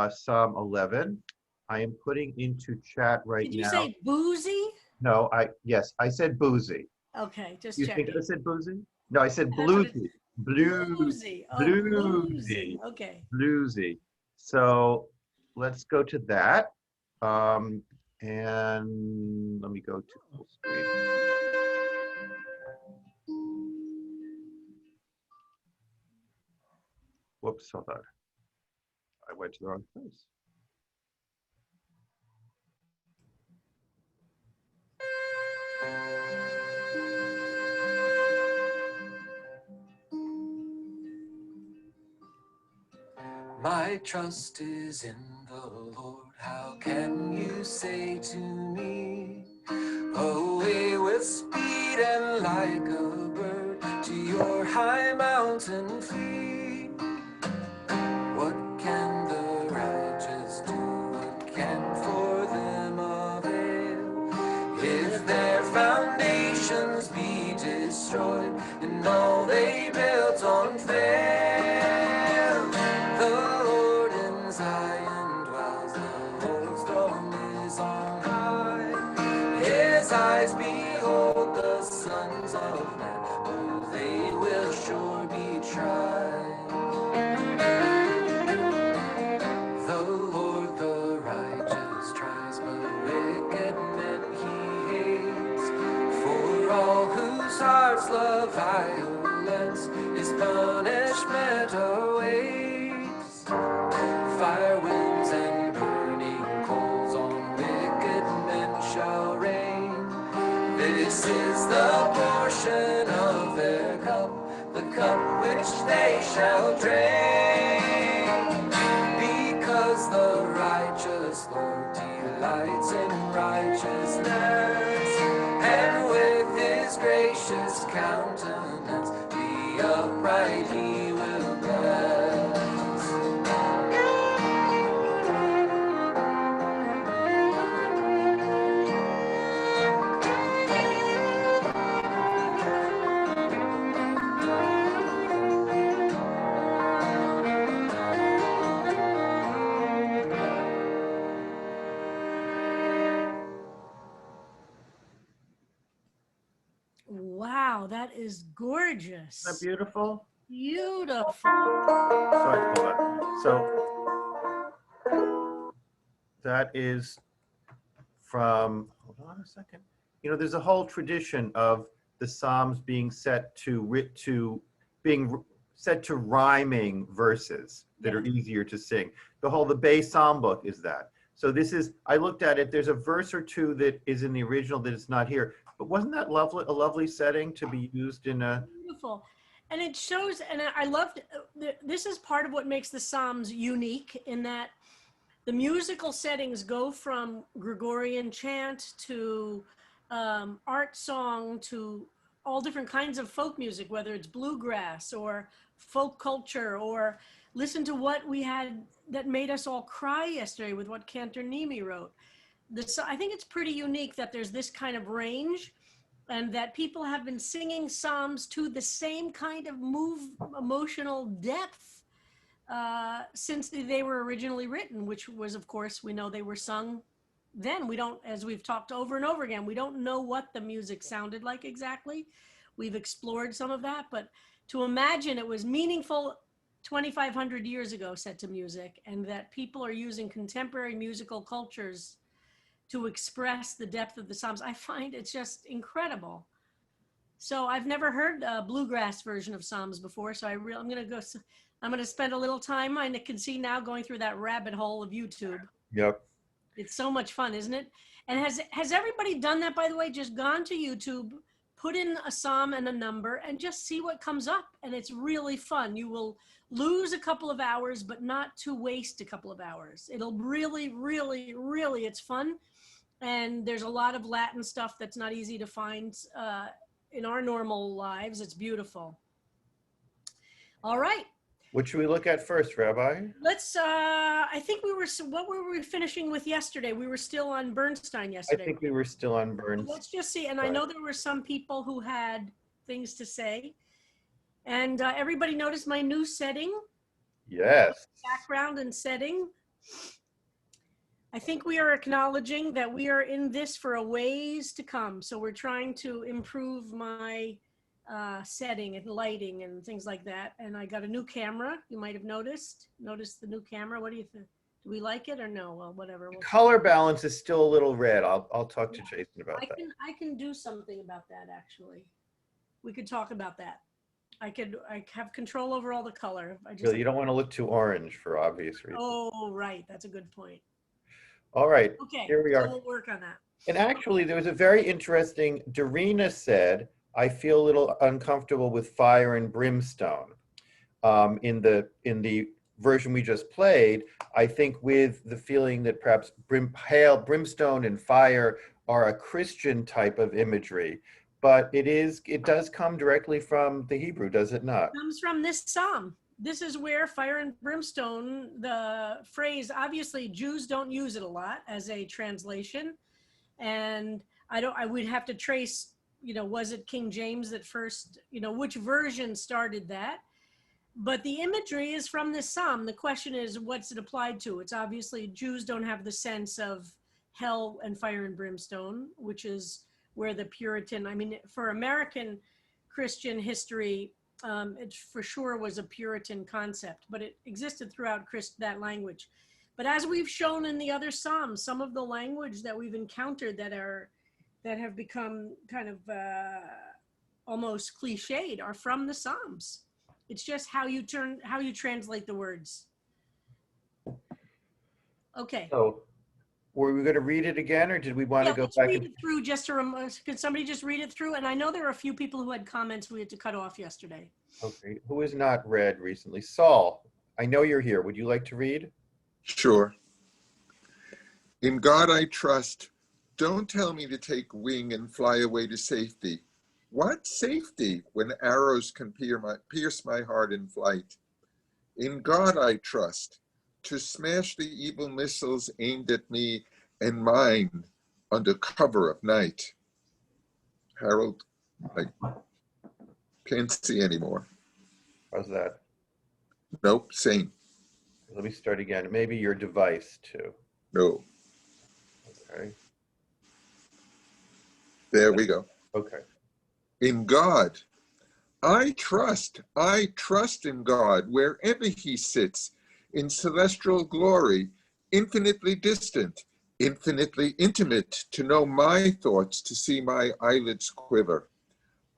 Psalm 11. I am putting into chat right now. Did you say boozy? No, yes, I said boozy. Okay, just You checking. think I said boozy? No, I said That's what it- bluesy. Bluesy. Oh, bluesy. Okay. Bluesy. So let's go to that. And let me go to full screen. Whoops, hold on. I went to the wrong place. My trust is in the Lord. How can you say to me, away with speed and like a bird to your high mountain flee? What can the righteous do? What can for them avail? If their foundations be destroyed and all they built on fail, the Lord in Zion dwells, the Lord's throne is on high. His eyes behold the sons of men, oh, they will sure be tried. The Lord the righteous tries, but wicked men he hates. For all whose hearts love violence, his punishment awaits. Fire winds and burning coals on wicked men shall rain. This is the portion of their cup, the cup which they shall drain. Because the righteous Lord delights in righteousness, and with his gracious countenance the upright he will bless. Wow, that is gorgeous. Isn't that beautiful? Beautiful. Sorry, hold on. So that is from, hold on a second. You know, there's a whole tradition of the Psalms being set to rhyming verses that are easier to sing. The Bay Psalm book is that. So this is, I looked at it, there's a verse or two that is in the original that is not here. But wasn't that lovely, a lovely setting to be used in a... Beautiful. And it shows, and I loved, this is part of what makes the Psalms unique, in that the musical settings go from Gregorian chant to art song to all different kinds of folk music, whether it's bluegrass or folk culture, or listen to what we had that made us all cry yesterday with what Cantor Nemi wrote. I think it's pretty unique that there's this kind of range, and that people have been singing Psalms to the same kind of emotional depth since they were originally written, which was, of course, we know they were sung then. We don't, as we've talked over and over again, we don't know what the music sounded like exactly. We've explored some of that, but to imagine it was meaningful 2,500 years ago set to music, and that people are using contemporary musical cultures to express the depth of the Psalms, I find it's just incredible. So I've never heard a bluegrass version of Psalms before, so I'm going to spend a little time, I can see now, going through that rabbit hole of YouTube. Yep. It's so much fun, isn't it? And has everybody done that, by the way? Just gone to YouTube, put in a psalm and a number, and just see what comes up. And it's really fun. You will lose a couple of hours, but not to waste a couple of hours. It'll really, really, really, it's fun. And there's a lot of Latin stuff that's not easy to find in our normal lives. It's beautiful. All right. What should we look at first, Rabbi? Let's, I think what were we finishing with yesterday? We were still on Bernstein yesterday. I think we were still on Bernstein. Let's just see. And I know there were some people who had things to say. And everybody noticed my new setting? Yes. Background and setting. I think we are acknowledging that we are in this for a ways to come. So we're trying to improve my setting and lighting and things like that. And I got a new camera. You might have noticed the new camera. What do you think? Do we like it or no? Well, whatever. The We'll color balance is still a little red. I'll talk to Jason about that. I can do something about that, actually. We could talk about that. I have control over all the color. Really, you don't want to look too orange for obvious reasons. Oh, right. That's a good point. All right, Okay, here we so are. we'll work on that. And actually, there was a very interesting, Dorina said, I feel a little uncomfortable with fire and brimstone. In the version we just played, I think with the feeling that perhaps brimstone and fire are a Christian type of imagery, but it does come directly from the Hebrew, does it not? It comes from this psalm. This is where fire and brimstone, the phrase, obviously Jews don't use it a lot as a translation. And I would have to trace, was it King James that first, which version started that? But the imagery is from this psalm. The question is, what's it applied to? It's obviously Jews don't have the sense of hell and fire and brimstone, which is where the Puritan, for American Christian history, it for sure was a Puritan concept, but it existed throughout that language. But as we've shown in the other Psalms, some of the language that we've encountered that have become kind of almost cliched are from the Psalms. It's just how you translate the words. Okay. So, were we going to read it again, or did we want to go let's back? Read it through just to remind. Could somebody just read it through? And I know there are a few people who had comments we had to cut off yesterday. Okay. Who has not read recently? Saul, I know you're here. Would you like to read? Sure. In God I trust. Don't tell me to take wing and fly away to safety. What safety when arrows can pierce my heart in flight? In God I trust, to smash the evil missiles aimed at me and mine under cover of night. Harold, I can't see anymore. How's that? Nope, same. Let me start again. Maybe your device too. No. Okay. There we go. Okay. In God, I trust in God wherever he sits in celestial glory, infinitely distant, infinitely intimate, to know my thoughts, to see my eyelids quiver.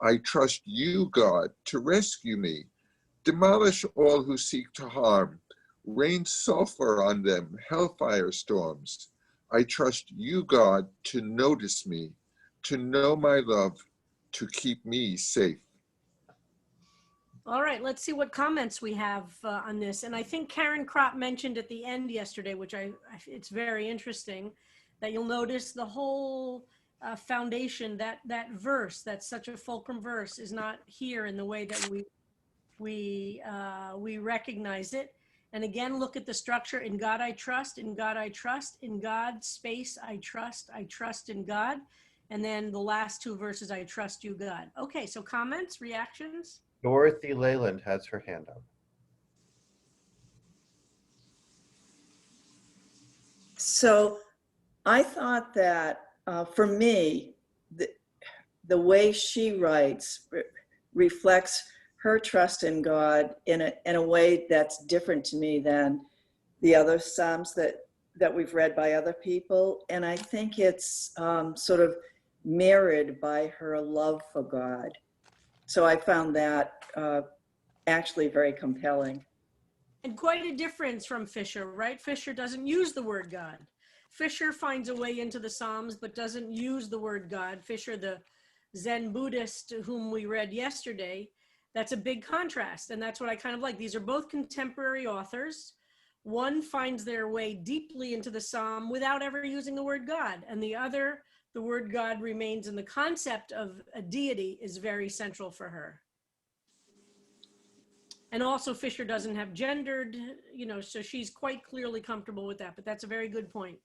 I trust you, God, to rescue me, demolish all who seek to harm, rain sulfur on them, hellfire storms. I trust you, God, to notice me, to know my love, to keep me safe. All right, let's see what comments we have on this. And I think Karen Kropp mentioned at the end yesterday, which it's very interesting, that you'll notice the whole foundation, that verse, that's such a fulcrum verse, is not here in the way that we recognize it. And again, look at the structure. In God I trust, in God I trust, in God space I trust in God. And then the last two verses, I trust you, God. Okay, so comments, reactions? Dorothy Leyland has her hand up. So I thought that for me, the way she writes reflects her trust in God in a way that's different to me than the other Psalms that we've read by other people. And I think it's sort of mirrored by her love for God. So I found that actually very compelling. And quite a difference from Fisher, right? Fisher doesn't use the word God. Fisher finds a way into the Psalms, but doesn't use the word God. Fisher, the Zen Buddhist whom we read yesterday, that's a big contrast. And that's what I kind of like. These are both contemporary authors. One finds their way deeply into the Psalm without ever using the word God. And the other, the word God remains, and the concept of a deity is very central for her. And also Fisher doesn't have gendered, so she's quite clearly comfortable with that, but that's a very good point.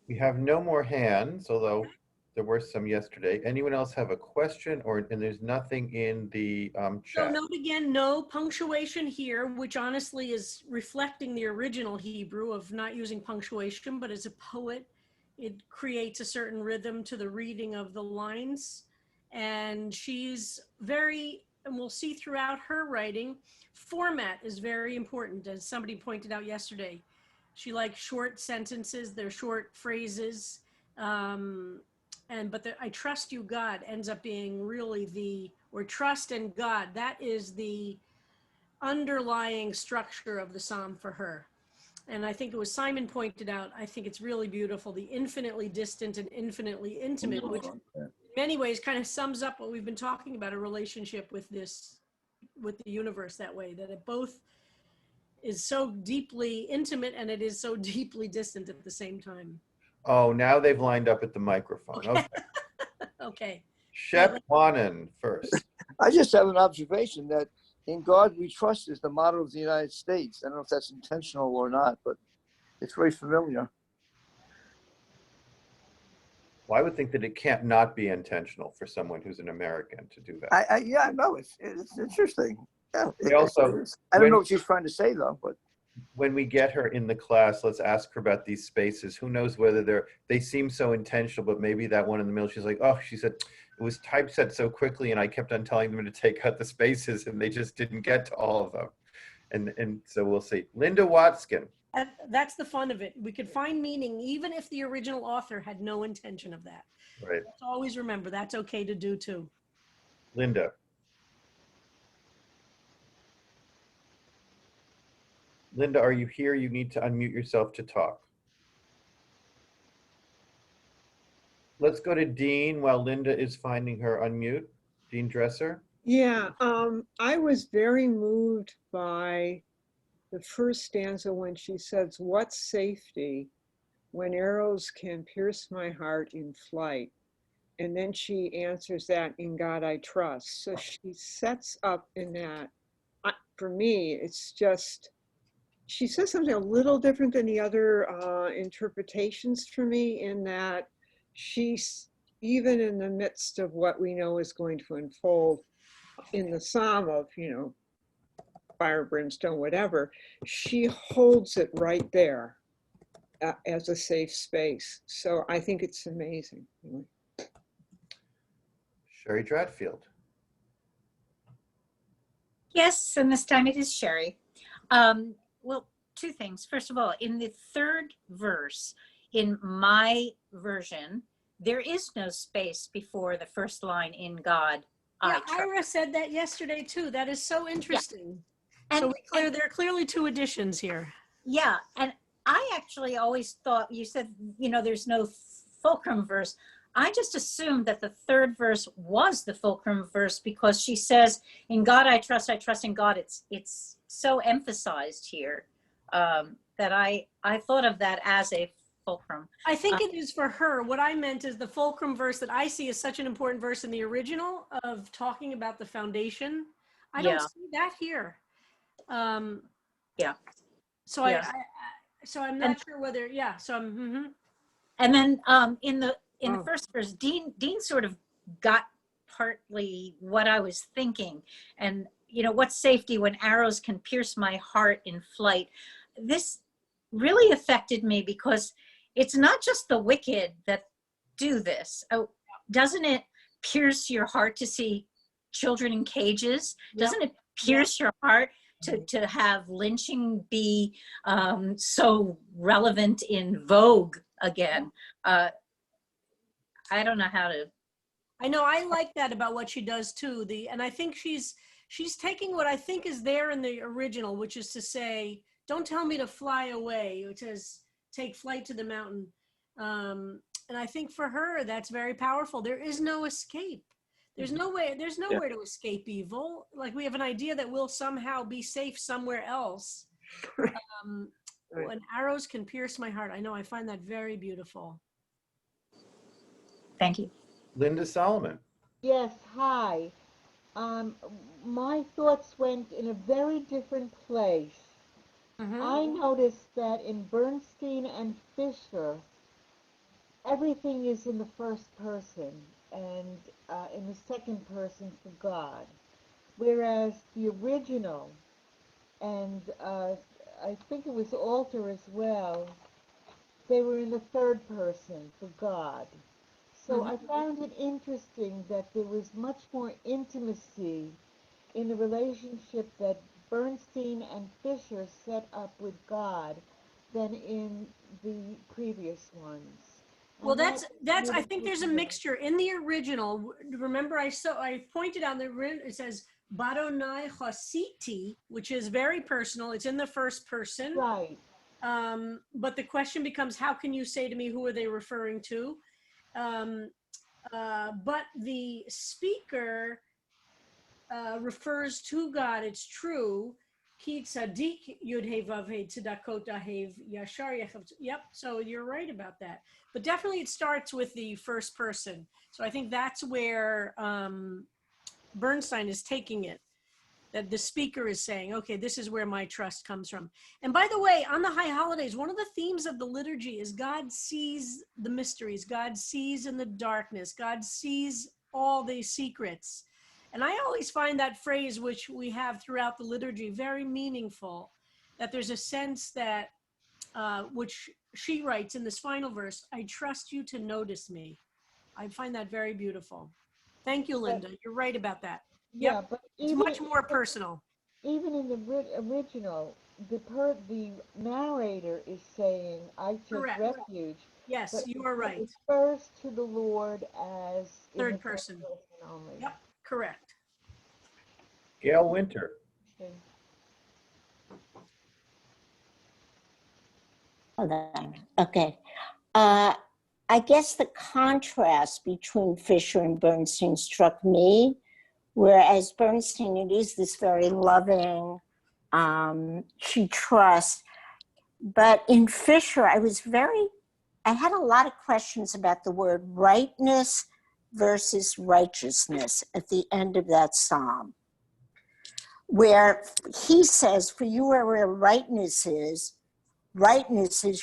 We have no more hands, although There were some yesterday. Anyone else have a question, and there's nothing in the So chat? note again, no punctuation here, which honestly is reflecting the original Hebrew of not using punctuation, but as a poet, it creates a certain rhythm to the reading of the lines. And she's very, and we'll see throughout her writing, format is very important, as somebody pointed out yesterday. She likes short sentences, they're short phrases. But the I trust you, God, ends up being really or trust in God. That is the underlying structure of the psalm for her. And I think it was Simon pointed out, I think it's really beautiful, the infinitely distant and infinitely intimate, which in many ways kind of sums up what we've been talking about, a relationship with with the universe that way, that it both is so deeply intimate and it is so deeply distant at the same time. Oh, now they've lined up at the microphone. Okay. Okay. Shep Wanan first. I just have an observation that in God we trust is the motto of the United States. I don't know if that's intentional or not, but it's very familiar. Well, I would think that it can't not be intentional for someone who's an American to do that. Yeah, no, it's interesting. Yeah, I don't know what she's trying to say though, but when we get her in the class, let's ask her about these spaces. Who knows whether they seem so intentional, but maybe that one in the middle, she's like, oh, she said, it was typeset so quickly and I kept on telling them to take out the spaces and they just didn't get to all of them. And so we'll see. Linda Watskin. That's the fun of it. We could find meaning even if the original author had no intention of that. Right. Let's always remember that's okay to do too. Linda. Linda, are you here? You need to unmute yourself to talk. Let's go to Dean while Linda is finding her unmute. Dean Dresser. Yeah, I was very moved by the first stanza when she says, "What safety when arrows can pierce my heart in flight?" And then she answers that, "In God I trust." So she sets up in that, for me, it's just, she says something a little different than the other interpretations for me, in that she's, even in the midst of what we know is going to unfold in the psalm of, fire, brimstone, whatever, she holds it right there as a safe space. So I think it's amazing. Sherry Dratfield. Yes, and this time it is Sherry. Well, two things. First of all, in the third verse, in my version, there is no space before the first line, "In God I Yeah, trust." Ira said that yesterday too. That is so interesting. Yeah. So there are clearly two editions here. Yeah, and I actually always thought, you said, there's no fulcrum verse. I just assumed that the third verse was the fulcrum verse because she says, "In God I trust in God." It's so emphasized here that I thought of that as a fulcrum. I think it is for her. What I meant is the fulcrum verse that I see is such an important verse in the original of talking about the foundation. I don't see that here. Yeah. So Yeah. so I'm not sure whether, yeah. So I'm, And then in the first verse, Dean sort of got partly what I was thinking. And, what safety when arrows can pierce my heart in flight. This really affected me because it's not just the wicked that do this. Oh, doesn't it pierce your heart to see children in cages? Doesn't it pierce your heart to have lynching be so relevant in vogue again? I don't know how to. I know, I like that about what she does too. And I think she's taking what I think is there in the original, which is to say, don't tell me to fly away, which is take flight to the mountain. And I think for her, that's very powerful. There is no escape. There's nowhere to escape evil. Like, we have an idea that we'll somehow be safe somewhere else. When arrows can pierce my heart. I know, I find that very beautiful. Thank you. Linda Solomon. Yes, hi. My thoughts went in a very different place. I noticed that in Bernstein and Fisher, everything is in the first person and in the second person for God, whereas the original, and I think it was Alter as well, they were in the third person for God. So I found it interesting that there was much more intimacy in the relationship that Bernstein and Fisher set up with God than in the previous ones. Well, And that that's. I really think took there's a me back. mixture in the original. Remember, I pointed out it says Baronai Chositi, which is very personal. It's in the first person. Right. But the question becomes, how can you say to me, who are they referring to? But the speaker refers to God. It's true. Ki tzadik yud he vav he tzedakot ahev yashar yechav. Yep. So you're right about that. But definitely it starts with the first person. So I think that's where Bernstein is taking it. That the speaker is saying, okay, this is where my trust comes from. And by the way, on the high holidays, one of the themes of the liturgy is God sees the mysteries. God sees in the darkness. God sees all the secrets. And I always find that phrase, which we have throughout the liturgy, very meaningful, that there's a sense that, which she writes in this final verse, I trust you to notice me. I find that very beautiful. Thank you, But, Linda. You're right about that. yeah, Yep. but It's much more personal. even in the original, the narrator is saying, "I take Correct. refuge." Yes, But you are it right. refers to the Lord as in the Third third person. person only. Yep, correct. Gail Winter. Okay. Hold on. Okay. I guess the contrast between Fisher and Bernstein struck me, whereas Bernstein, it is this very loving, she trusts. But in Fisher, I had a lot of questions about the word rightness versus righteousness at the end of that psalm, where he says, for you are where rightness is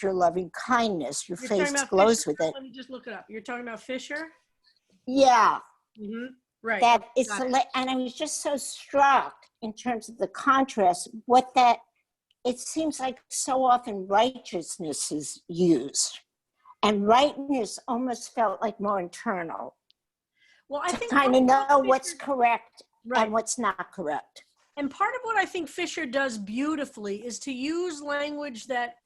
your loving kindness. Your You're talking face about glows Fisher? with it. Let me just look it up. You're talking about Fisher? Yeah, Right. that it's got it. and I was just so struck in terms of the contrast, it seems like so often righteousness is used, and rightness almost felt like more internal. Well, I to think kind of know Fisher, what's correct right, and what's not correct. and part of what I think Fisher does beautifully is to use language that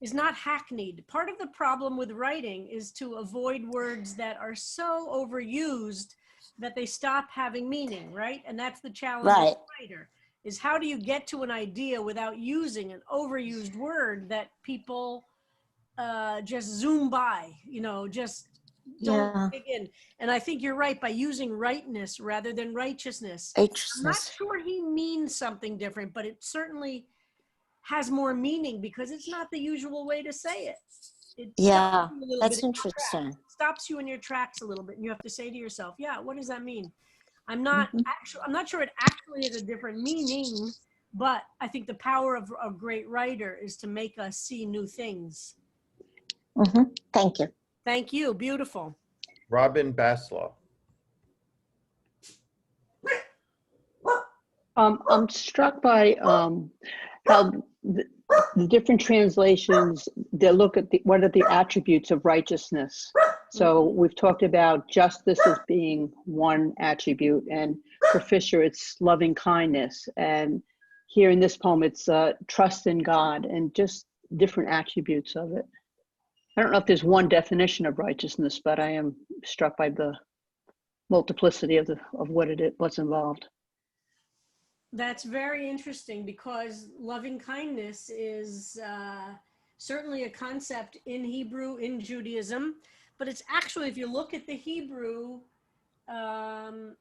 is not hackneyed. Part of the problem with writing is to avoid words that are so overused that they stop having meaning, right? And that's the challenge Right. of the writer, is how do you get to an idea without using an overused word that people just zoom by, just don't dig in. And I think you're right, by using rightness rather than righteousness. I'm not sure he means something different, but it certainly has more meaning because it's not the usual way to say it. It Yeah, stops you a little that's bit interesting. It stops you in your tracks a little bit, and you have to say to yourself, yeah, what does that mean? I'm not sure it actually has a different meaning, but I think the power of a great writer is to make us see new things. Thank you. Thank you. Beautiful. Robin Baslaw. I'm struck by how the different translations, they look at what are the attributes of righteousness. So we've talked about justice as being one attribute, and for Fisher, it's loving kindness. And here in this poem, it's trust in God, and just different attributes of it. I don't know if there's one definition of righteousness, but I am struck by the multiplicity of what's involved. That's very interesting because loving kindness is certainly a concept in Hebrew, in Judaism, but it's actually, if you look at the Hebrew, there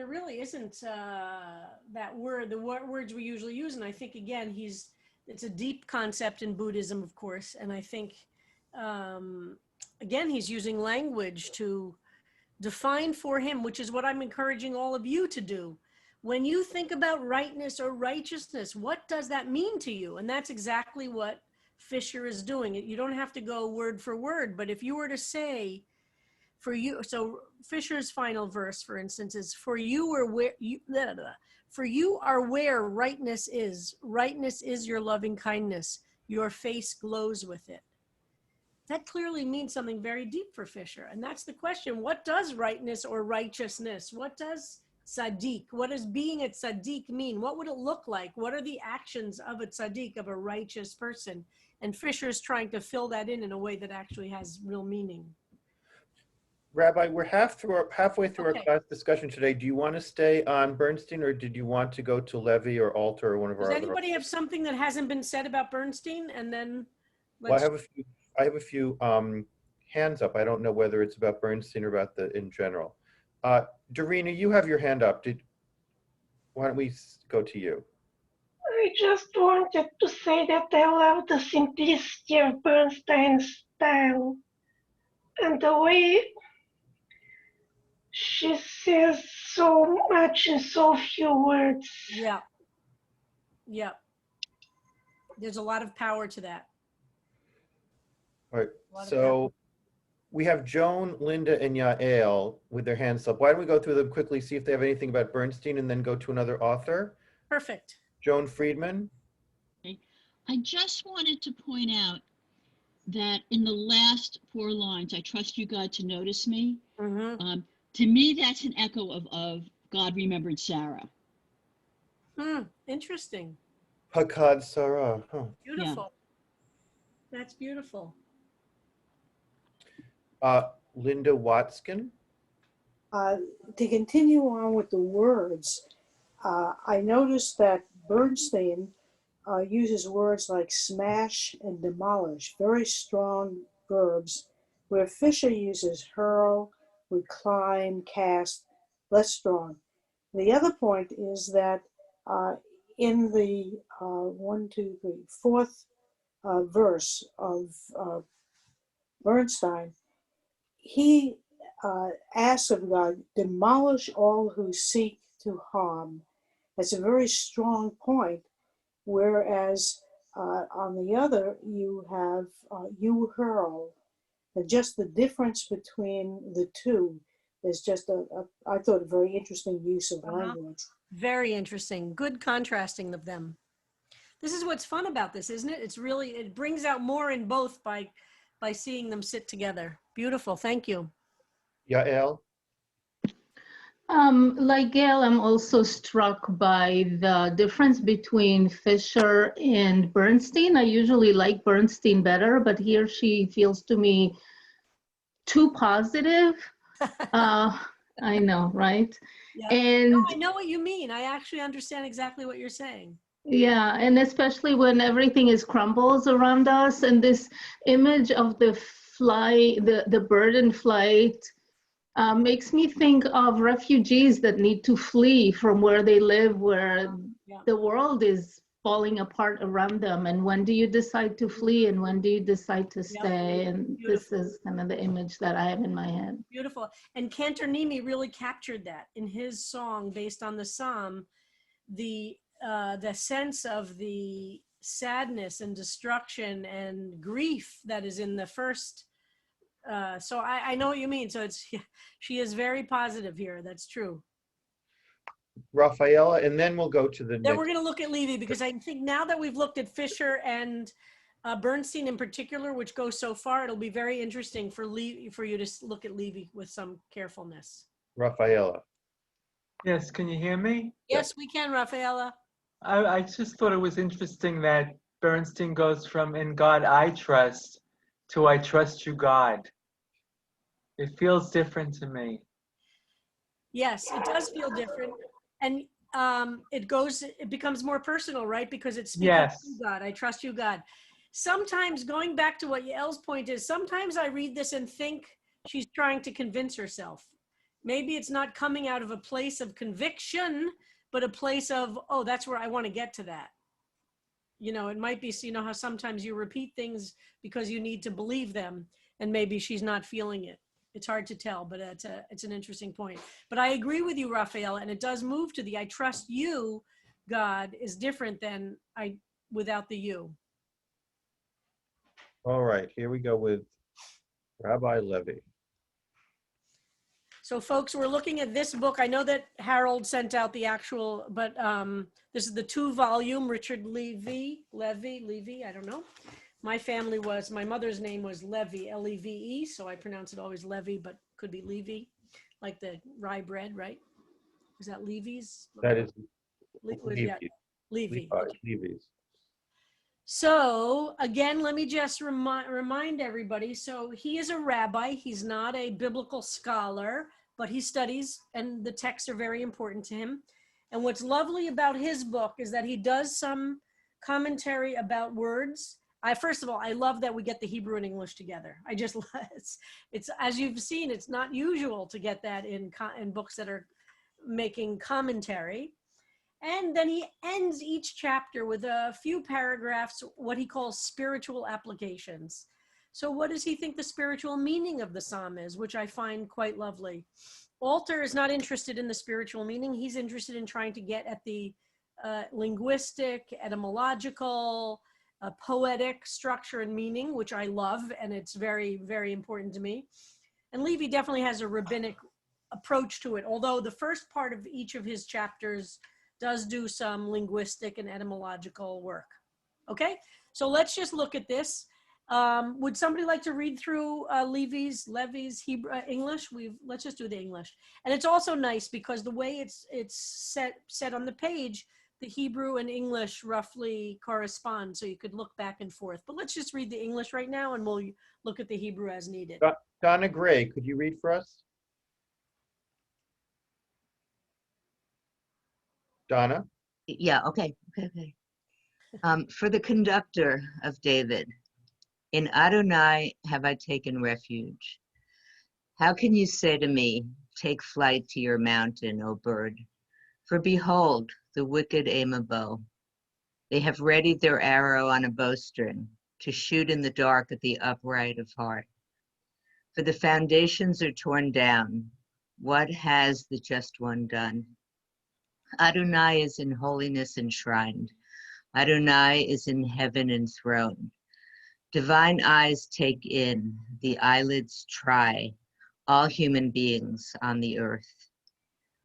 really isn't that word, the words we usually use. And I think, again, it's a deep concept in Buddhism, of course. And I think, again, he's using language to define for him, which is what I'm encouraging all of you to do. When you think about rightness or righteousness, what does that mean to you? And that's exactly what Fisher is doing. You don't have to go word for word, but if you were to say, for you, so Fisher's final verse, for instance, is for you are where you, blah, blah, blah. For you are where rightness is. Rightness is your loving kindness. Your face glows with it. That clearly means something very deep for Fisher. And that's the question. What does rightness or righteousness? What does tzaddik? What does being a tzaddik mean? What would it look like? What are the actions of a tzaddik, of a righteous person? And Fisher's trying to fill that in a way that actually has real meaning. Rabbi, we're halfway through Okay. our class discussion today. Do you want to stay on Bernstein, or did you want to go to Levy or Alter or one of Does our other? anybody have something that hasn't been said about Bernstein? And then Well, I let's, have a few hands up. I don't know whether it's about Bernstein or about the in general. Dorina, you have your hand up. Why don't we go to you? I just wanted to say that I love the simplicity of Bernstein's style and the way she says so much in so few words. yeah. Yeah. There's a lot of power to that. All right, A lot of so we have Joan, Linda, and Yael with their hands up. Why don't we go through them quickly, see if they have anything about Bernstein, and then go to another author? Perfect. Joan Friedman. I just wanted to point out that in the last 4 lines, I trust you, God, to notice me. Mm-hmm. To me, that's an echo of God remembered Sarah. Interesting. Hakad Sarah. Huh. Beautiful. Yeah. That's beautiful. Linda Watskin. To continue on with the words, I noticed that Bernstein uses words like smash and demolish, very strong verbs, where Fisher uses hurl, recline, cast, less strong. The other point is that in the 4th verse of Bernstein, he asks of God, demolish all who seek to harm. That's a very strong point, whereas on the other, you have you hurl. And just the difference between the two is just I thought, a very interesting use of language. Very interesting. Good contrasting of them. This is what's fun about this, isn't it? It's really, it brings out more in both by seeing them sit together. Beautiful. Thank you. Yael. Like Gail, I'm also struck by the difference between Fisher and Bernstein. I usually like Bernstein better, but here she feels to me too positive. I know, right? Yeah. And no, I know what you mean. I actually understand exactly what you're saying. yeah, and especially when everything is crumbles around us, and this image of the bird in flight makes me think of refugees that need to flee from where they live, where the world is falling apart around them. And when do you decide to flee, and when do you decide to stay? And this is kind of the image that I have in my head. Beautiful. And Cantor Nimi really captured that in his song based on the Psalm, the sense of the sadness and destruction and grief that is in the first. So I know what you mean. So she is very positive here. That's true. Rafaela, and then we'll go to the Then next. we're going to look at Levy, because I think now that we've looked at Fisher and Bernstein in particular, which goes so far, it'll be very interesting for you to look at Levy with some carefulness. Rafaela. Yes, can you hear me? Yes, we can, Rafaela. I just thought it was interesting that Bernstein goes from "In God I Trust" to "I Trust You, God." It feels different to me. Yes, it does feel different. And it becomes more personal, right? Because it's speaking to God. I trust you, God. Sometimes, going back to what Yael's point is, sometimes I read this and think she's trying to convince herself. Maybe it's not coming out of a place of conviction, but a place of, oh, that's where I want to get to that. You know, it might be, so you know how sometimes you repeat things because you need to believe them, and maybe she's not feeling it. It's hard to tell, but it's an interesting point. But I agree with you, Rafaela, and it does move to the "I trust you, God" is different than without the "you." All right, here we go with Rabbi Levy. So folks, we're looking at this book. I know that Harold sent out the actual, but this is the 2-volume, Richard Levy, I don't know. My mother's name was Levy, L-E-V-E, so I pronounce it always Levy, but could be Levy, like the rye bread, right? Is that Levy's? That is Levy. Levi, Okay. Levi's. So again, let me just remind everybody. So he is a rabbi. He's not a biblical scholar, but he studies, and the texts are very important to him. And what's lovely about his book is that he does some commentary about words. First of all, I love that we get the Hebrew and English together. It's as you've seen, it's not usual to get that in books that are making commentary. And then he ends each chapter with a few paragraphs, what he calls spiritual applications. So what does he think the spiritual meaning of the psalm is, which I find quite lovely. Alter is not interested in the spiritual meaning. He's interested in trying to get at the linguistic, etymological, poetic structure and meaning, which I love, and it's very, very important to me. And Levy definitely has a rabbinic approach to it, although the first part of each of his chapters does do some linguistic and etymological work. Okay, so let's just look at this. Would somebody like to read through Levy's Hebrew English? Let's just do the English. And it's also nice because the way it's set on the page, the Hebrew and English roughly correspond, so you could look back and forth. But let's just read the English right now, and we'll look at the Hebrew as needed. Donna Gray, could you read for us? Donna? Yeah, okay. For the conductor of David, in Adonai have I taken refuge. How can you say to me, take flight to your mountain, O bird? For behold, the wicked aim a bow. They have readied their arrow on a bowstring to shoot in the dark at the upright of heart. For the foundations are torn down. What has the just one done? Adonai is in holiness enshrined. Adonai is in heaven enthroned. Divine eyes take in, the eyelids try, all human beings on the earth.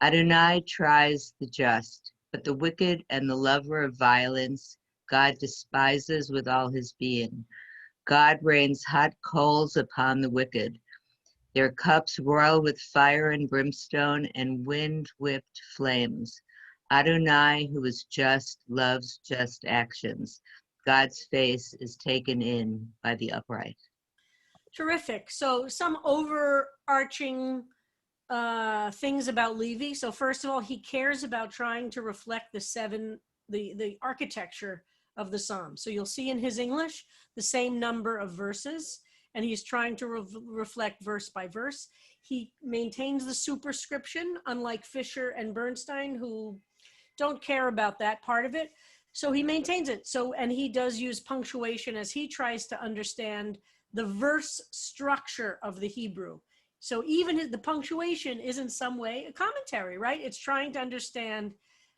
Adonai tries the just, but the wicked and the lover of violence, God despises with all his being. God rains hot coals upon the wicked. Their cups roil with fire and brimstone and wind-whipped flames. Adonai, who is just, loves just actions. God's face is taken in by the upright. Terrific. So some overarching things about Levy. So first of all, he cares about trying to reflect the architecture of the psalm. So you'll see in his English the same number of verses, and he's trying to reflect verse by verse. He maintains the superscription, unlike Fisher and Bernstein, who don't care about that part of it. So he maintains it. And he does use punctuation as he tries to understand the verse structure of the Hebrew. So even the punctuation is in some way a commentary, right? It's trying to understand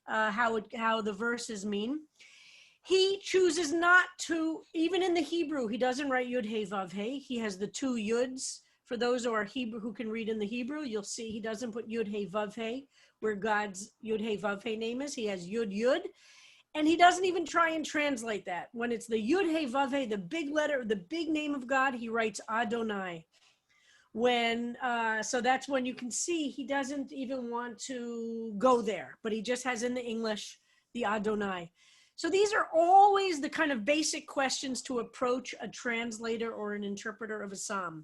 how the verses mean. He chooses not to, even in the Hebrew, he doesn't write Yud Hey Vav Hey. He has the 2 Yuds. For those who are Hebrew, who can read in the Hebrew, you'll see he doesn't put Yud Hey Vav Hey where God's Yud Hey Vav Hey name is. He has Yud Yud. And he doesn't even try and translate that. When it's the Yud Hey Vav Hey, the big letter, the big name of God, he writes Adonai. So that's when you can see he doesn't even want to go there, but he just has in the English the Adonai. So these are always the kind of basic questions to approach a translator or an interpreter of a psalm.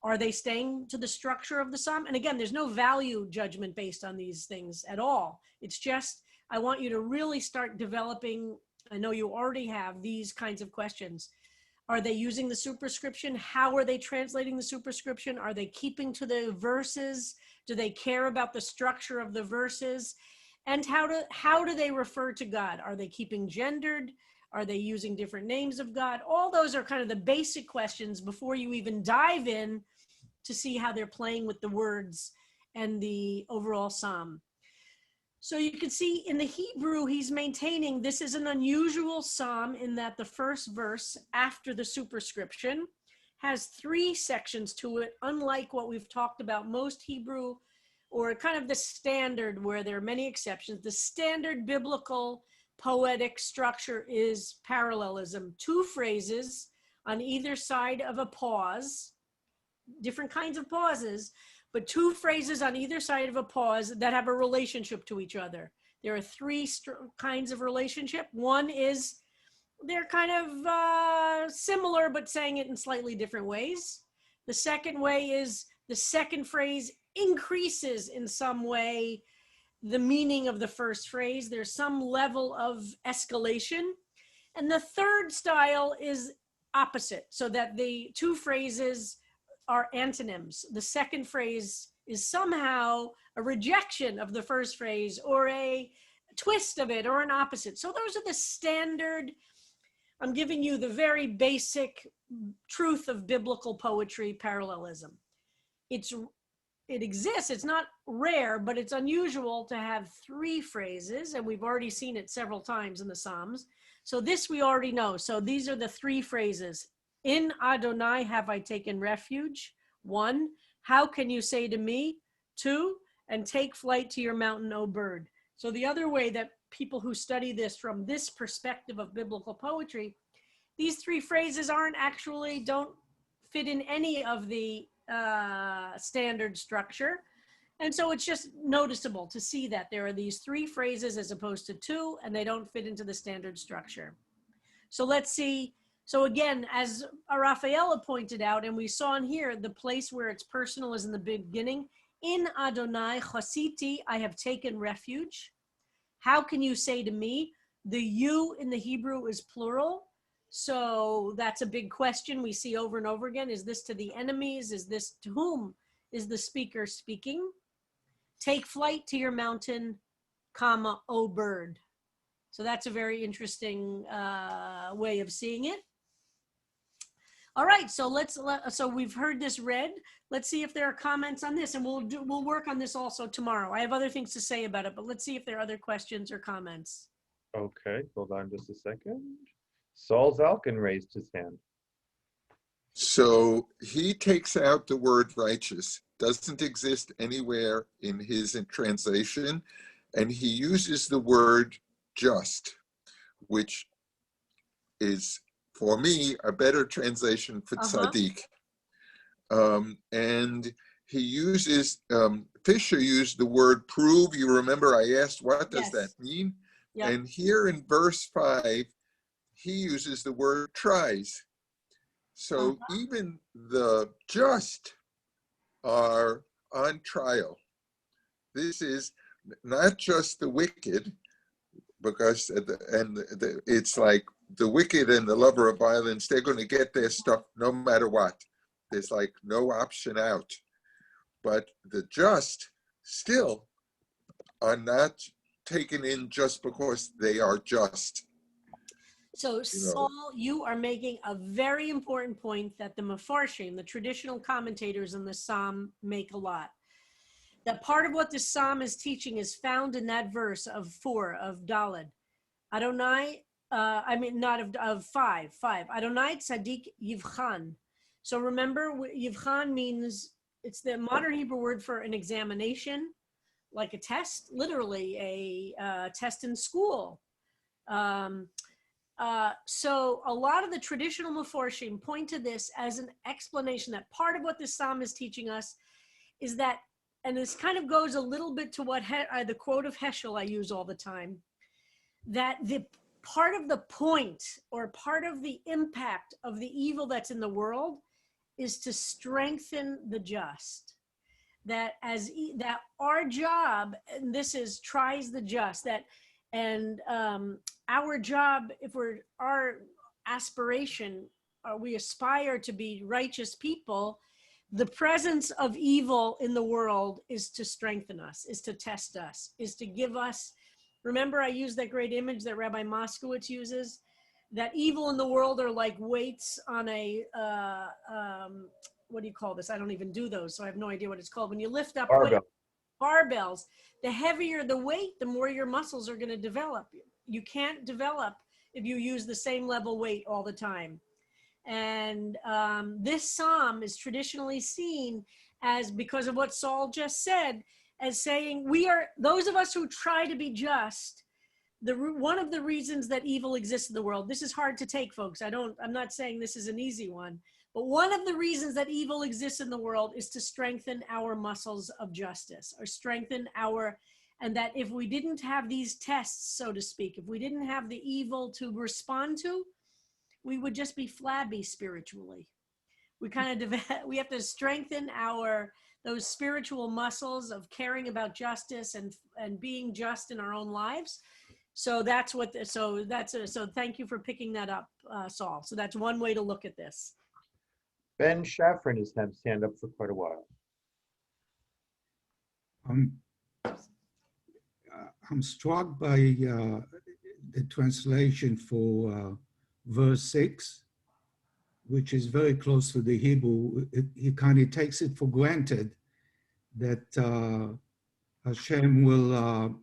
Are they staying to the structure of the psalm? And again, there's no value judgment based on these things at all. It's just, I want you to really start developing, I know you already have these kinds of questions. Are they using the superscription? How are they translating the superscription? Are they keeping to the verses? Do they care about the structure of the verses? And how do they refer to God? Are they keeping gendered? Are they using different names of God? All those are kind of the basic questions before you even dive in to see how they're playing with the words and the overall psalm. So you can see in the Hebrew, he's maintaining this is an unusual psalm in that the first verse after the superscription has 3 sections to it, unlike what we've talked about most Hebrew, or kind of the standard where there are many exceptions. The standard biblical poetic structure is parallelism, 2 phrases on either side of a pause, different kinds of pauses, but 2 phrases on either side of a pause that have a relationship to each other. There are 3 kinds of relationship. One is they're kind of similar, but saying it in slightly different ways. The second way is the second phrase increases in some way the meaning of the first phrase. There's some level of escalation. And the third style is opposite, so that the 2 phrases are antonyms. The second phrase is somehow a rejection of the first phrase or a twist of it or an opposite. So those are the standard, I'm giving you the very basic truth of biblical poetry parallelism. It exists, it's not rare, but it's unusual to have 3 phrases, and we've already seen it several times in the Psalms. So this we already know. So these are the 3 phrases. In Adonai have I taken refuge. 1, how can you say to me? 2, and take flight to your mountain, O bird. So the other way that people who study this from this perspective of biblical poetry, these 3 phrases don't fit in any of the standard structure. And so it's just noticeable to see that there are these 3 phrases as opposed to 2, and they don't fit into the standard structure. So let's see. So again, as Rafaela pointed out, and we saw in here, the place where it's personal is in the beginning. In Adonai chasiti, I have taken refuge. How can you say to me? The you in the Hebrew is plural. So that's a big question we see over and over again. Is this to the enemies? Is this to whom is the speaker speaking? Take flight to your mountain, comma, O bird. So that's a very interesting way of seeing it. All right, so so we've heard this read. Let's see if there are comments on this, and we'll work on this also tomorrow. I have other things to say about it, but let's see if there are other questions or comments. Okay, hold on just a second. Saul Zalkin raised his hand. So he takes out the word righteous, doesn't exist anywhere in his translation, and he uses the word just, which is, for me, a better translation for tzaddik. And he uses, Fisher used the word prove. You remember I asked, what does that mean? Yep. And here in verse 5, he uses the word tries. So even the just are on trial. This is not just the wicked, because it's like the wicked and the lover of violence, they're going to get their stuff no matter what. There's like no option out. But the just still are not taken in just because they are just. So Saul, you are making a very important point that the Mefarshim, the traditional commentators in the Psalm, make a lot. That part of what the Psalm is teaching is found in that verse of 4 of Daled. Adonai, of 5. Adonai tzaddik yivchan. So remember, yivchan means, it's the modern Hebrew word for an examination, like a test, literally a test in school. So a lot of the traditional Mefarshim point to this as an explanation that part of what this Psalm is teaching us is that, and this kind of goes a little bit to what the quote of Heschel I use all the time, that the part of the point or part of the impact of the evil that's in the world is to strengthen the just. That that our job, and this is tries the just, and our job, if our aspiration, we aspire to be righteous people, the presence of evil in the world is to strengthen us, is to test us, is to give us, remember I used that great image that Rabbi Moskowitz uses, that evil in the world are like weights on a, what do you call this? I don't even do those, so I have no idea what it's called. When you lift up, barbell. barbells, the heavier the weight, the more your muscles are going to develop. You can't develop if you use the same level weight all the time. And this psalm is traditionally seen as, because of what Saul just said, as saying we are, those of us who try to be just, one of the reasons that evil exists in the world. This is hard to take, folks. I'm not saying this is an easy one, but one of the reasons that evil exists in the world is to strengthen our muscles of justice, or strengthen our, and that if we didn't have these tests, so to speak, if we didn't have the evil to respond to, we would just be flabby spiritually. We kind of we have to strengthen those spiritual muscles of caring about justice and being just in our own lives. So that's what. So thank you for picking that up, Saul. So that's one way to look at this. Ben Shaffrin has had his hand up for quite a while. I'm struck by the translation for verse 6, which is very close to the Hebrew. He kind of takes it for granted that Hashem will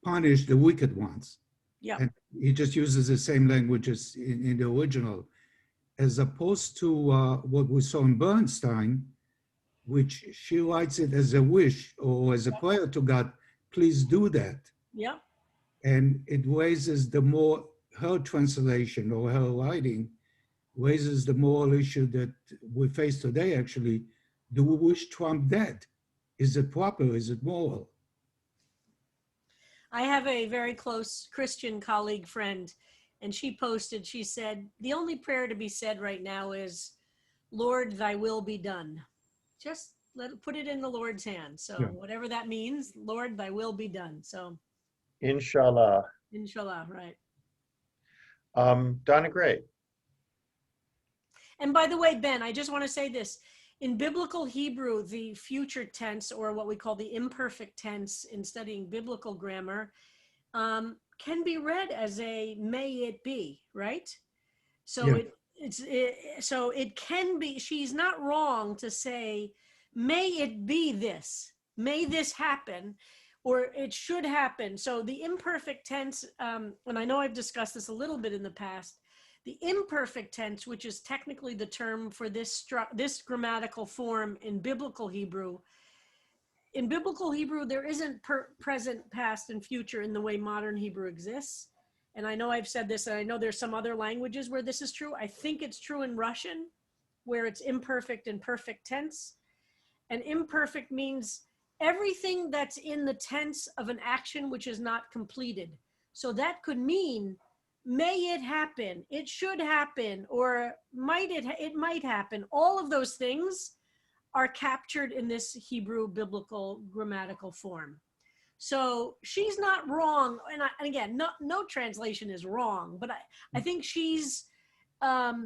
punish the wicked ones. Yeah. And he just uses the same language as in the original, as opposed to what we saw in Bernstein, which she writes it as a wish or as a prayer to God, please do that. Yeah. And it raises the more, her translation or her writing raises the moral issue that we face today, actually. Do we wish Trump dead? Is it proper? Is it moral? I have a very close Christian colleague friend, and she posted, she said, the only prayer to be said right now is, Lord, thy will be done. Just put it in the Lord's hands. So Yeah. whatever that means, Lord, thy will be done. So Inshallah. inshallah, right. Donna Gray. And by the way, Ben, I just want to say this. In biblical Hebrew, the future tense, or what we call the imperfect tense in studying biblical grammar, can be read as a may it be, right? So Yeah. so it can be, she's not wrong to say, may it be this, may this happen, or it should happen. So the imperfect tense, and I know I've discussed this a little bit in the past, the imperfect tense, which is technically the term for this grammatical form in biblical Hebrew. In biblical Hebrew, there isn't present, past, and future in the way modern Hebrew exists. And I know I've said this, and I know there's some other languages where this is true. I think it's true in Russian, where it's imperfect and perfect tense. And imperfect means everything that's in the tense of an action which is not completed. So that could mean, may it happen, it should happen, or it might happen. All of those things are captured in this Hebrew biblical grammatical form. So she's not wrong. And again, no translation is wrong, but I think she's, that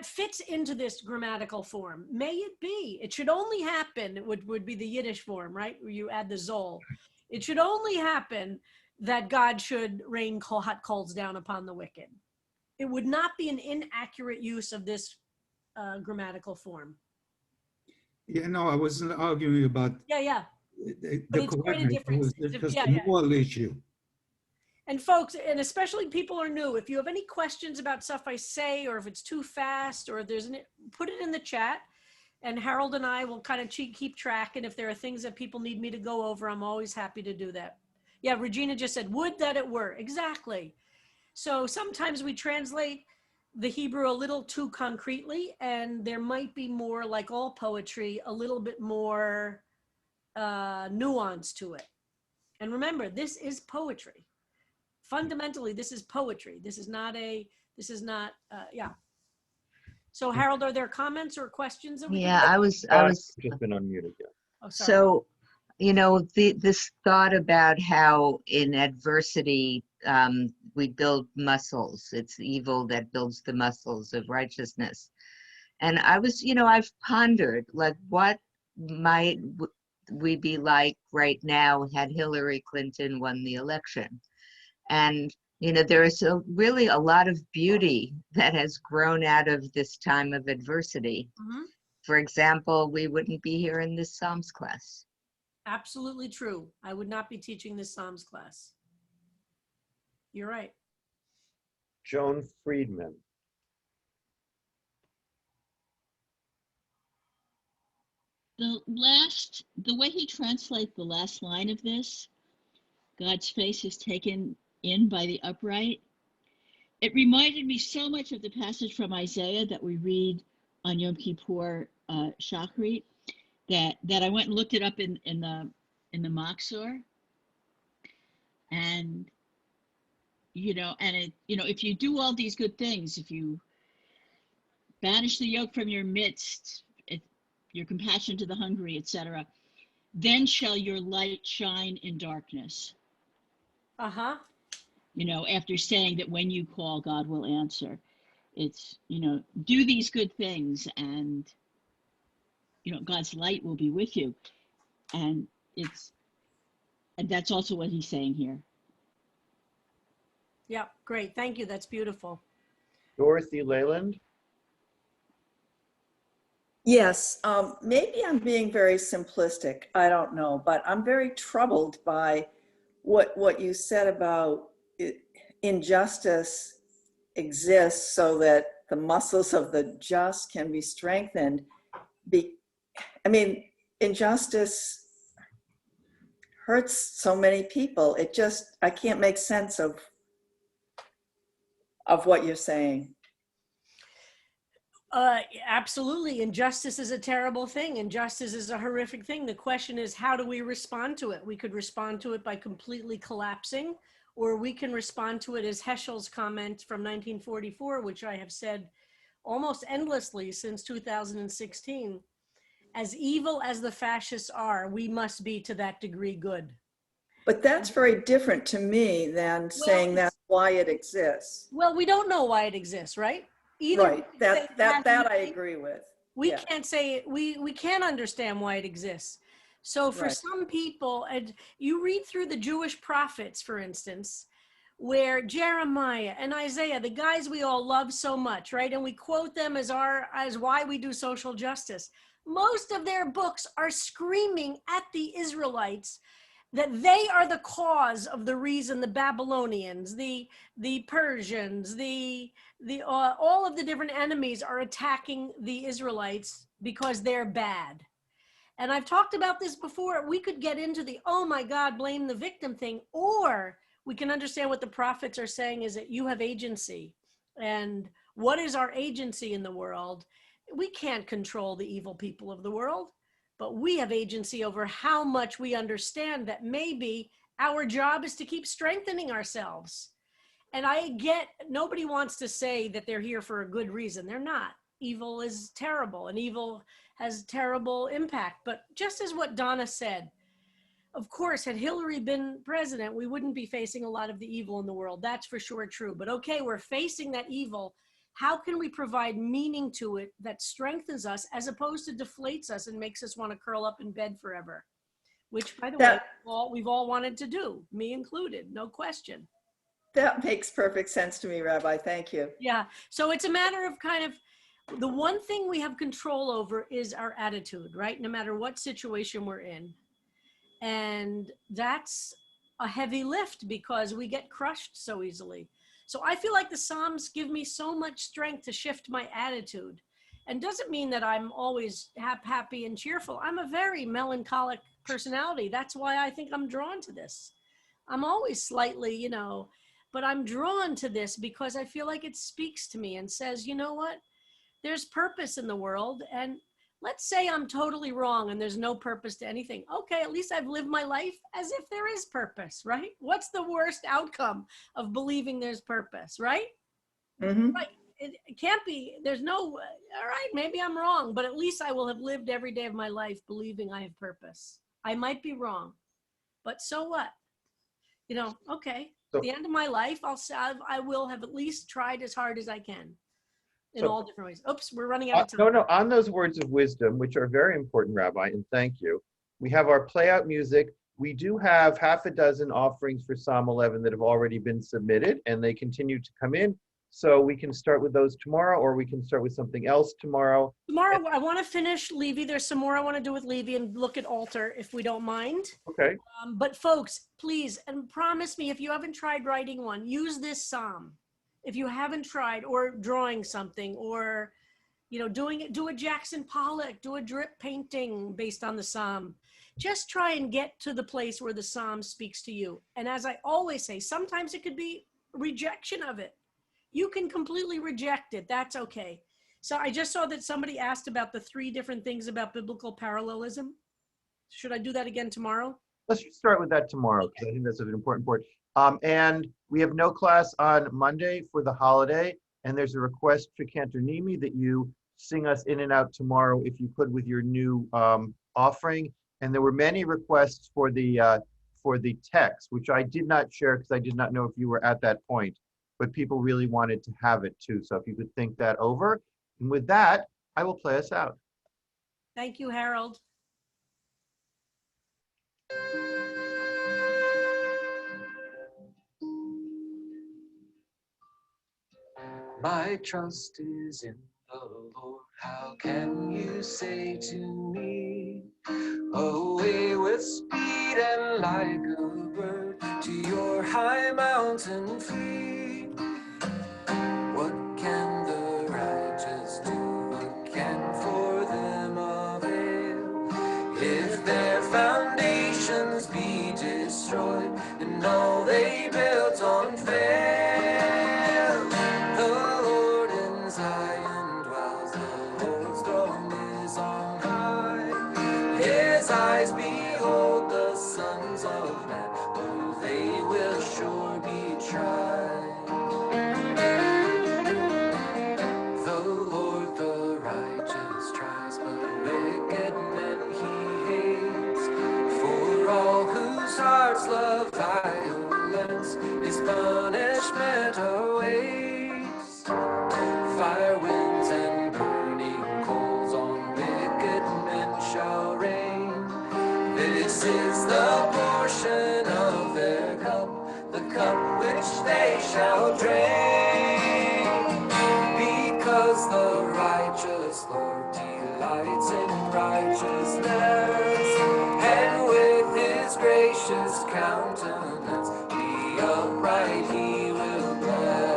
fits into this grammatical form. May it be, it should only happen, it would be the Yiddish form, right? Where you add the zol. It should only happen that God should rain hot coals down upon the wicked. It would not be an inaccurate use of this grammatical form. Yeah, no, I wasn't arguing about Yeah. the But it's quite a difference. It was just a moral issue. And folks, and especially people are new, if you have any questions about stuff I say, or if it's too fast, or there's put it in the chat, and Harold and I will kind of keep track. And if there are things that people need me to go over, I'm always happy to do that. Yeah, Regina just said, would that it were. Exactly. So sometimes we translate the Hebrew a little too concretely, and there might be more, like all poetry, a little bit more nuance to it. And remember, this is poetry. Fundamentally, this is poetry. This is not, yeah. So Harold, are there comments or questions? Yeah, I was just been unmuted. Yeah. Oh, sorry. So, this thought about how in adversity we build muscles. It's evil that builds the muscles of righteousness. And I was, I've pondered, like, what might we be like right now had Hillary Clinton won the election? And, there is really a lot of beauty that has grown out of this time of adversity. Mm-hmm. For example, we wouldn't be here in this Psalms class. Absolutely true. I would not be teaching this Psalms class. You're right. Joan Friedman. The way he translates the last line of this, God's face is taken in by the upright. It reminded me so much of the passage from Isaiah that we read on Yom Kippur Shachrit, that I went and looked it up in the Machzor. And if you do all these good things, if you banish the yoke from your midst, your compassion to the hungry, etc., then shall your light shine in darkness. Uh-huh. After saying that when you call, God will answer. It's, do these good things and, God's light will be with you. And that's also what he's saying here. Yeah, great. Thank you. That's beautiful. Dorothy Leyland. Yes, maybe I'm being very simplistic. I don't know, but I'm very troubled by what you said about injustice exists so that the muscles of the just can be strengthened. Injustice hurts so many people. I can't make sense of what you're saying. Absolutely. Injustice is a terrible thing. Injustice is a horrific thing. The question is, how do we respond to it? We could respond to it by completely collapsing, or we can respond to it as Heschel's comment from 1944, which I have said almost endlessly since 2016. As evil as the fascists are, we must be to that degree good. But that's very different to me than saying that's why it exists. Well, we don't know why it exists, right? Right, that I agree with. We can't say, we can't understand why it exists. So for some people, and you read through the Jewish prophets, for instance, where Jeremiah and Isaiah, the guys we all love so much, right? And we quote them as why we do social justice. Most of their books are screaming at the Israelites that they are the cause of the reason the Babylonians, the Persians, all of the different enemies are attacking the Israelites because they're bad. And I've talked about this before. We could get into the, oh my God, blame the victim thing, or we can understand what the prophets are saying is that you have agency. And what is our agency in the world? We can't control the evil people of the world, but we have agency over how much we understand that maybe our job is to keep strengthening ourselves. And I get, nobody wants to say that they're here for a good reason. They're not. Evil is terrible, and evil has terrible impact. But just as what Donna said, of course, had Hillary been president, we wouldn't be facing a lot of the evil in the world. That's for sure true. But okay, we're facing that evil. How can we provide meaning to it that strengthens us as opposed to deflates us and makes us want to curl up in bed forever? Which, by the way, we've all wanted to do, me included, no question. That makes perfect sense to me, Rabbi. Thank you. Yeah. So it's a matter of kind of, the one thing we have control over is our attitude, right? No matter what situation we're in. And that's a heavy lift because we get crushed so easily. So I feel like the Psalms give me so much strength to shift my attitude. And doesn't mean that I'm always happy and cheerful. I'm a very melancholic personality. That's why I think I'm drawn to this. I'm always slightly, but I'm drawn to this because I feel like it speaks to me and says, you know what? There's purpose in the world. And let's say I'm totally wrong and there's no purpose to anything. Okay, at least I've lived my life as if there is purpose, right? What's the worst outcome of believing there's purpose, right? Mm-hmm. Right. It can't be, there's no, all right, maybe I'm wrong, but at least I will have lived every day of my life believing I have purpose. I might be wrong, but so what? Okay, at the end of my life, I will have at least tried as hard as I can. In all different ways. Oops, we're running out of time. No, on those words of wisdom, which are very important, Rabbi, and thank you. We have our play out music. We do have half a dozen offerings for Psalm 11 that have already been submitted, and they continue to come in. So we can start with those tomorrow, or we can start with something else tomorrow. Tomorrow, I want to finish Levy. There's some more I want to do with Levy and look at Alter, if we don't mind. Okay. But folks, please, and promise me, if you haven't tried writing one, use this psalm. If you haven't tried, or drawing something, or, you know, do a Jackson Pollock, do a drip painting based on the psalm. Just try and get to the place where the psalm speaks to you. And as I always say, sometimes it could be rejection of it. You can completely reject it. That's okay. So I just saw that somebody asked about the 3 different things about biblical parallelism. Should I do that again tomorrow? Let's just start with that tomorrow, because I think that's an important point. And we have no class on Monday for the holiday, and there's a request to Cantor Nimi that you sing us in and out tomorrow, if you could, with your new offering. And there were many requests for the text, which I did not share because I did not know if you were at that point. But people really wanted to have it too. So if you could think that over. And with that, I will play us out. Thank you, Harold. My trust is in the Lord. How can you say to me, away with speed and like a bird to your high mountain flee? What can the righteous do? What can for them avail? If their foundations be destroyed and all they built on fail, the Lord in Zion dwells, the Lord's throne is on high. His eyes behold the sons of men, oh, they will sure be tried. The Lord the righteous tries, but wicked men he hates. For all whose hearts love violence, his punishment awaits. Fire winds and burning coals on wicked men shall rain. This is the portion of their cup, the cup which they shall drain. Because the righteous Lord delights in righteousness, and with his gracious countenance the upright he will bless.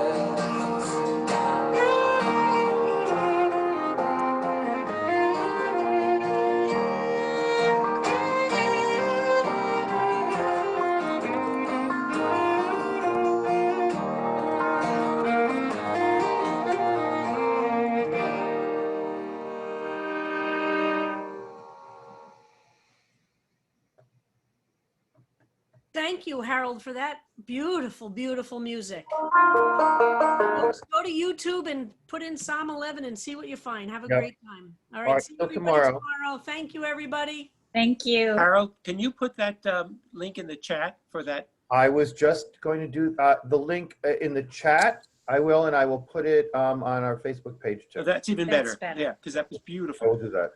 Thank you, Harold, for that beautiful, beautiful music. Folks, go to YouTube and put in Psalm 11 and see what you find. Have a Yep. great time. All All right, right, see till everybody tomorrow. tomorrow. Thank you, everybody. Thank you. Harold, can you put that link in the chat for that? I was just going to do the link in the chat. I will, and I will put it on our Facebook page too. Oh, that's even That's better. better. Yeah, because that was I beautiful. will do that.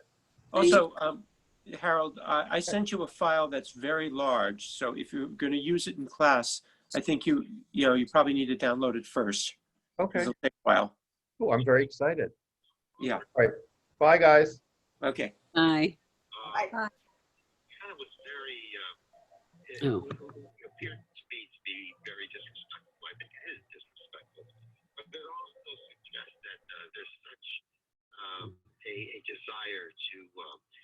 Also, Harold, I sent you a file that's very large. So if you're going to use it in class, I think you probably need to download it first. Okay. It'll take a while. Oh, I'm very excited. Yeah. All right. Bye, guys. Okay. Bye. Bye. Kind of was very, Oh. it appeared to me to be very disrespectful. I think it is disrespectful. But it also suggests that there's such a desire to,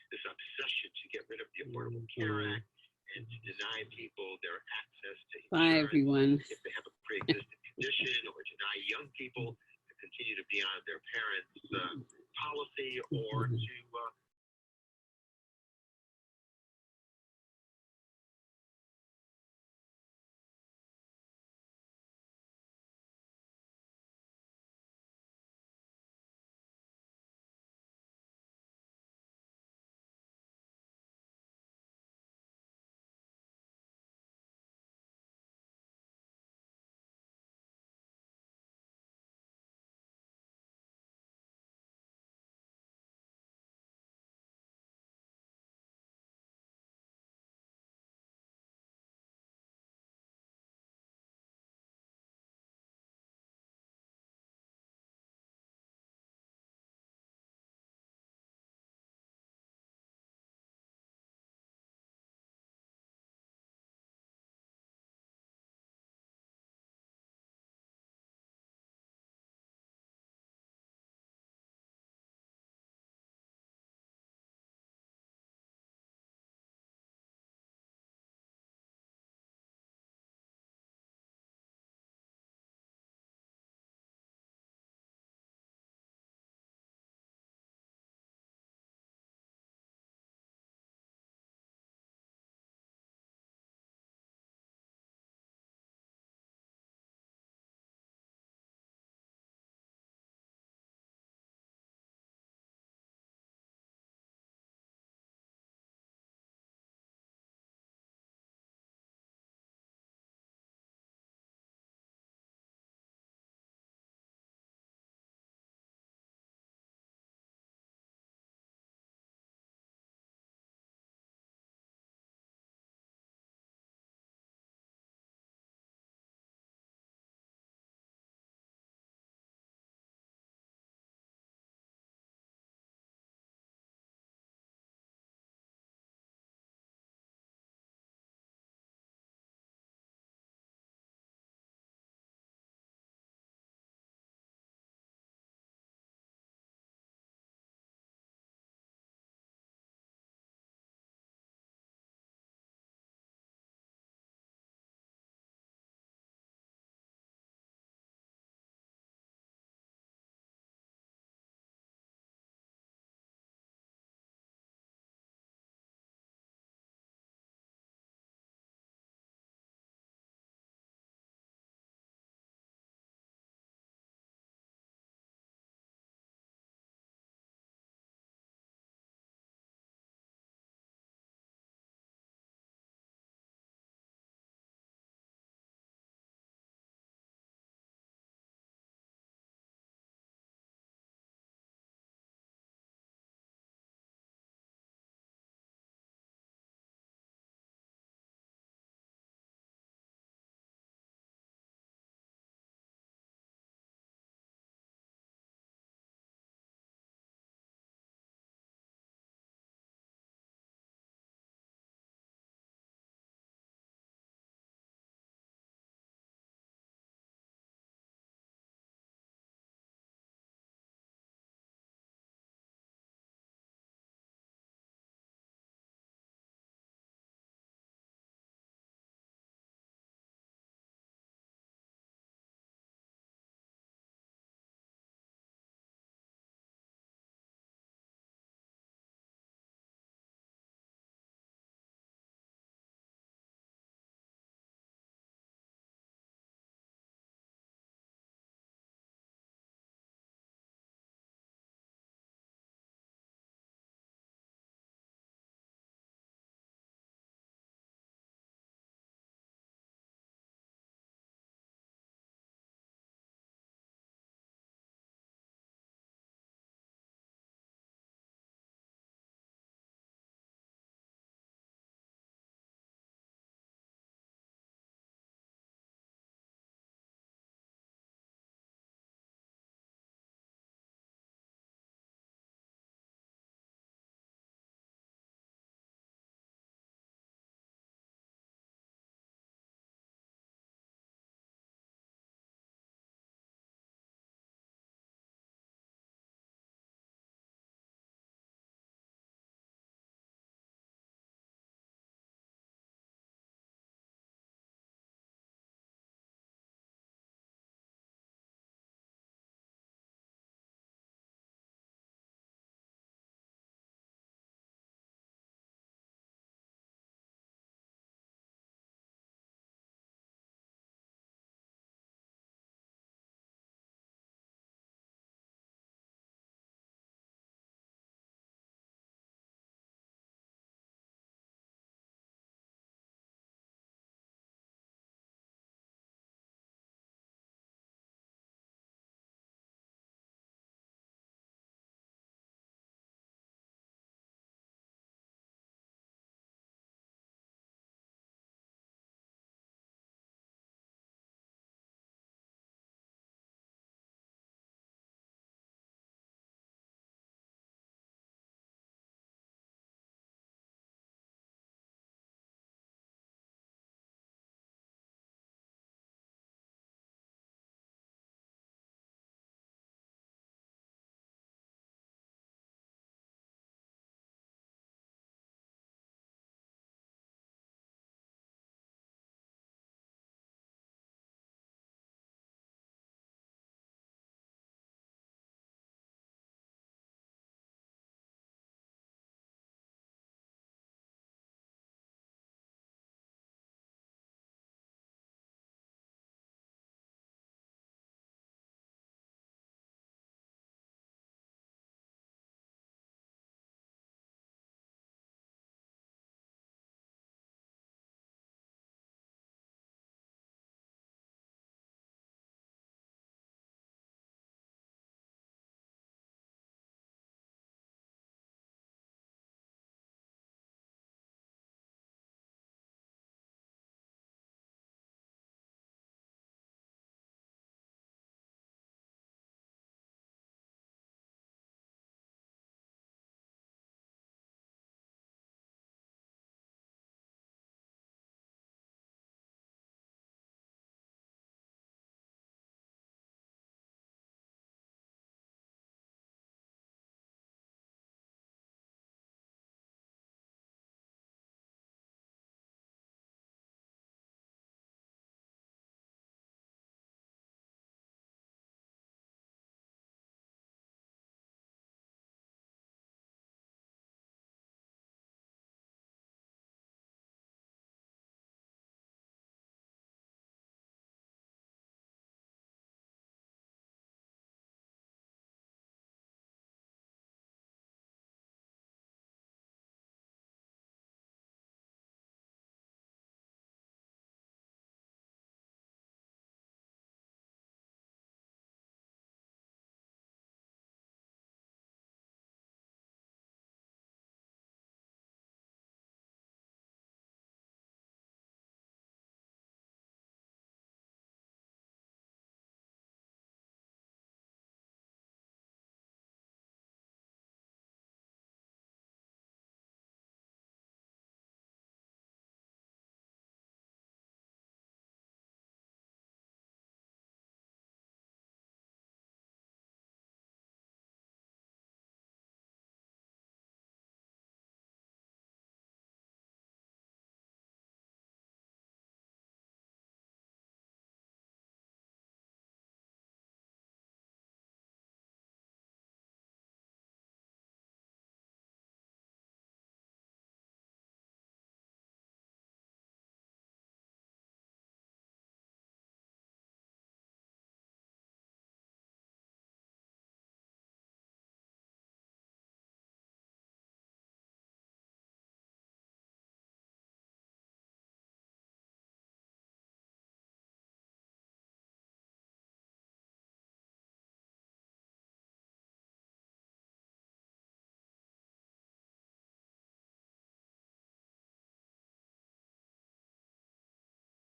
this obsession to get rid of the Affordable Care Act and to deny people their access to Bye, insurance everyone. if they have a pre-existing condition, or deny young people to continue to be on their parents' policy, or to